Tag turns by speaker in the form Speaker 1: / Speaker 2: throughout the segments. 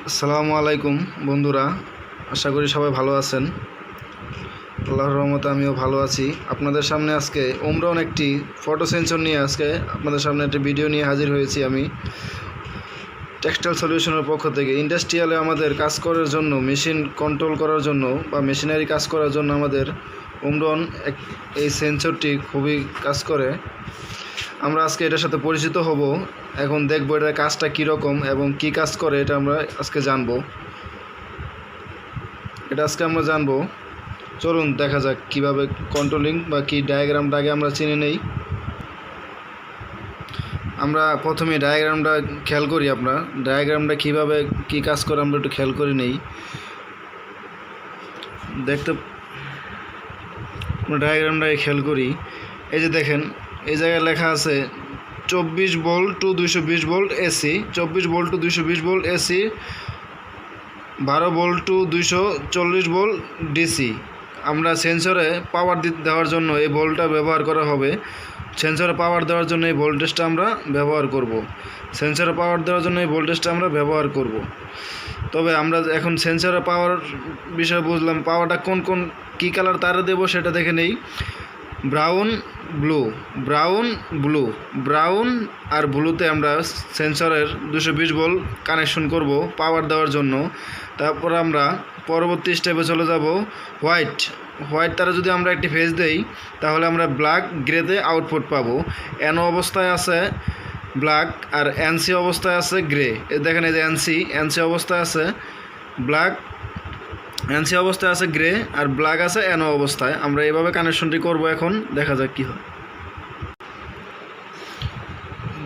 Speaker 1: আসসালামু আলাইকুম বন্ধুরা, আশা করি সবাই ভালো আছেন। আল্লাহর রহমতে আমিও ভালো আছি। আপনাদের সামনে আজকে ওমরন একটি ফটো সেন্সর নিয়ে আজকে আপনাদের সামনে একটি ভিডিও নিয়ে হাজির হয়েছি। আমি টেক্সটাইল সলিউশনের পক্ষ থেকে ইন্ডাস্ট্রিয়ালে আমাদের কাজ করার জন্য, মেশিন কন্ট্রোল করার জন্য বা মেশিনারি কাজ করার জন্য আমাদের ওমরন এই সেন্সরটি খুবই কাজ করে। আমরা আজকে এটার সাথে পরিচিত হব। এখন দেখব এটার কাজটা কীরকম এবং কি কাজ করে, এটা আমরা আজকে জানবো। চলুন দেখা যাক কিভাবে কন্ট্রোলিং বা কি ডায়াগ্রামটা আগে আমরা চিনে নেই। আমরা প্রথমে ডায়াগ্রামটা খেয়াল করি। আমরা ডায়াগ্রামটা কিভাবে কি কাজ করে আমরা একটু খেয়াল করে নেই। ডায়াগ্রামটা খেয়াল করি। এই যে দেখেন, এই জায়গায় লেখা আছে 24 volt to 220 volt AC, 24 volt to 220 volt AC, 12 volt to 240 volt DC. আমরা সেন্সরে পাওয়ার দেওয়ার জন্য এই ভোল্টটা ব্যবহার করা হবে। সেন্সরে পাওয়ার দেওয়ার জন্য এই ভোল্টেজটা আমরা ব্যবহার করব। তবে আমরা এখন সেন্সরে পাওয়ার বিষয় বুঝলাম। পাওয়ারটা কোন কী কালার তারে দেব সেটা দেখে নেই। ব্রাউন আর ব্লুতে আমরা সেন্সরের 220 ভোল্ট কানেকশন করব পাওয়ার দেওয়ার জন্য। তারপর আমরা পরবর্তী স্টেপে চলে যাব হোয়াইট তারা যদি আমরা একটি ফেজ দেই তাহলে আমরা ব্ল্যাক গ্রেতে আউটপুট পাবো। এনও অবস্থায় আছে ব্ল্যাক আর এনসি অবস্থায় আছে গ্রে। দেখেন, এই যে এনসি অবস্থায় আছে ব্ল্যাক, এনসি অবস্থায় আছে গ্রে আর ব্ল্যাক আছে এনও অবস্থায়। আমরা এইভাবে কানেকশনটি করব। এখন দেখা যাক কী হয়।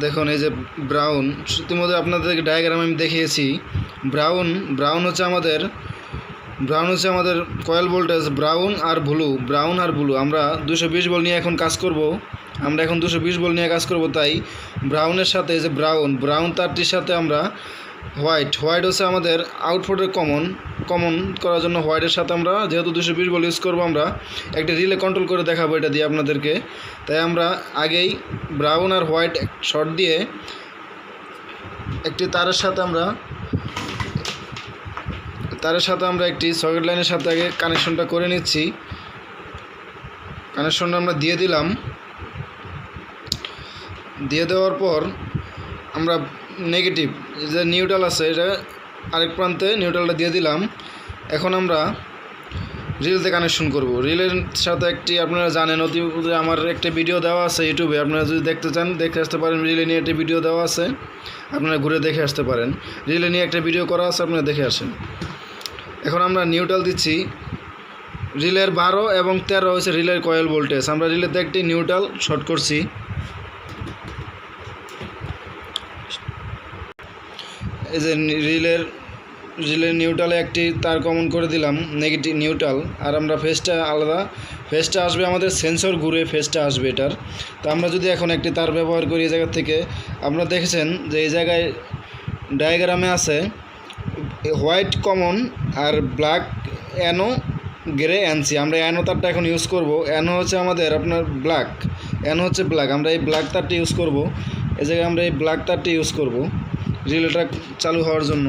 Speaker 1: দেখুন, এই যে ব্রাউন, ইতিমধ্যে আপনাদের ডায়াগ্রাম আমি দেখিয়েছি। ব্রাউন হচ্ছে আমাদের কয়েল ভোল্টেজ। ব্রাউন আর ব্লু আমরা 220 ভোল্ট নিয়ে এখন কাজ করব। তাই ব্রাউনের সাথে যে ব্রাউন তারটির সাথে আমরা হোয়াইট হচ্ছে আমাদের আউটপুটের কমন করার জন্য। হোয়াইটের সাথে আমরা যেহেতু 220 ভোল্ট ইউজ করবো, আমরা একটা রিলে কন্ট্রোল করে দেখাবো এটা দিয়ে আপনাদেরকে। তাই আমরা আগেই ব্রাউন আর হোয়াইট শর্ট দিয়ে একটি তারের সাথে আমরা একটি সকেট লাইনের সাথে আগে কানেকশনটা করে নিচ্ছি। কানেকশনটা আমরা দিয়ে দিলাম। দিয়ে দেওয়ার পর আমরা নেগেটিভ যে নিউট্রাল আছে, এটা আরেক প্রান্তে নিউট্রালটা দিয়ে দিলাম। এখন আমরা রিলেতে কানেকশন করব। রিলের সাথে একটি, আপনারা জানেন, আমার একটা ভিডিও দেওয়া আছে ইউটিউবে। আপনারা যদি দেখতে চান দেখে আসতে পারেন। রিলে নিয়ে একটা ভিডিও দেওয়া আছে, আপনারা ঘুরে দেখে আসতে পারেন। রিলে নিয়ে একটা ভিডিও করা আছে, আপনারা দেখে আসেন। এখন আমরা নিউট্রাল দিচ্ছি। রিলের 12 এবং 13 হচ্ছে রিলের কয়েল ভোল্টেজ। আমরা রিলেতে একটি নিউট্রাল শর্ট করছি। এই যে রিলের নিউট্রালে একটি তার কমন করে দিলাম, নেগেটিভ নিউট্রাল। আর আমরা ফেজটা আলাদা, ফেজটা আসবে আমাদের সেন্সর ঘুরে ফেজটা আসবে এটার। তো আমরা যদি এখন একটি তার ব্যবহার করি এই জায়গা থেকে, আপনারা দেখেছেন যে এই জায়গায় ডায়াগ্রামে আছে হোয়াইট কমন আর ব্ল্যাক এনও গ্রে এনসি। আমরা এনও তারটা এখন ইউজ করব। এনও হচ্ছে আমাদের আপনার ব্ল্যাক, আমরা এই ব্ল্যাক তারটি ইউজ করব। এই জায়গায় আমরা এই ব্ল্যাক তারটি ইউজ করব রিলেটা চালু হওয়ার জন্য।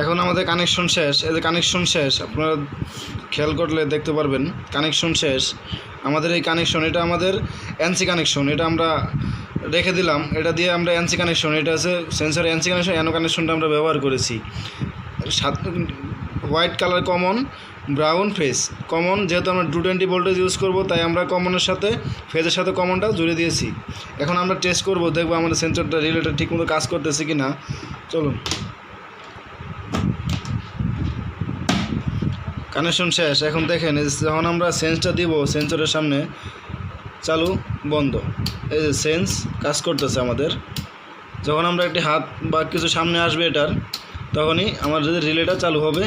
Speaker 1: এখন আমাদের কানেকশন শেষ। এই যে কানেকশন শেষ, আপনারা খেয়াল করলে দেখতে পারবেন কানেকশন শেষ। আমাদের এই কানেকশন, এটা আমাদের এনসি কানেকশন, এটা আমরা রেখে দিলাম। এটা দিয়ে আমরা এনসি কানেকশন, এটা আছে সেন্সর এনসি কানেকশন। এনও কানেকশনটা আমরা ব্যবহার করেছি। White colour common, brown phase common. যেহেতু আমরা 220 ভোল্টেজ ইউজ করব, তাই আমরা কমনের সাথে ফেজের সাথে কমনটা জুড়ে দিয়েছি। এখন আমরা টেস্ট করব, দেখবো আমাদের সেন্সরটা রিলেটা ঠিকমতো কাজ করতেছে কি না। চলুন। কানেকশন শেষ। এখন দেখেন, যখন আমরা সেন্সটা দিব সেন্সরের সামনে, চালু বন্ধ, এই যে সেন্স কাজ করতেছে আমাদের। যখন আমরা একটি হাত বা কিছু সামনে আসবে এটার, তখনই আমাদের রিলেটা চালু হবে।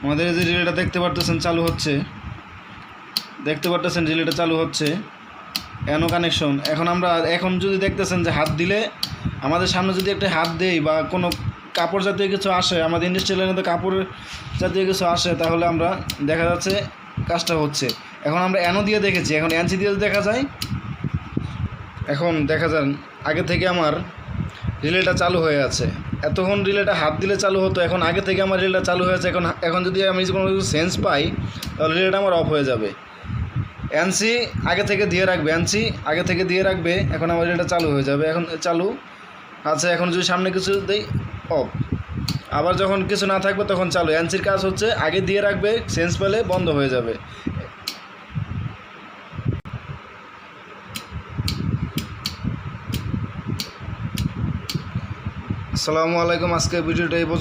Speaker 1: আমাদের এই যে রিলেটা দেখতে পারতেছেন রিলেটা চালু হচ্ছে। NO connection. এখন যদি দেখতেছেন যে হাত দিলে, আমাদের সামনে যদি একটা হাত দেই বা কোনো কাপড় জাতীয় কিছু আসে, আমাদের ইন্ডাস্ট্রিয়ালের মধ্যে কাপড় জাতীয় কিছু আসে, তাহলে আমরা দেখা যাচ্ছে কাজটা হচ্ছে। এখন আমরা এনও দিয়ে দেখেছি, এখন এনসি দিয়ে দেখা যায় এখন দেখা যান আগে থেকে আমার রিলেটা চালু হয়ে আছে, এতক্ষণ রিলেটা হাত দিলে চালু হতো, এখন আগে থেকে আমার রিলেটা চালু হয়ে আছে। এখন যদি আমি কোনো কিছু সেন্স পাই তাহলে রিলেটা আমার অফ হয়ে যাবে। এনসি আগে থেকে দিয়ে রাখবে, এনসি আগে থেকে দিয়ে রাখবে, এখন আমার রিলেটা চালু হয়ে যাবে। এখন চালু আছে, এখন যদি সামনে কিছু দেই অফ, আবার যখন কিছু না থাকবে তখন চালু। এনসির কাজ হচ্ছে আগে দিয়ে রাখবে, সেন্স পেলে বন্ধ হয়ে যাবে। আসসালামু আলাইকুম, আজকে ভিডিওটা এই পর্যন্ত।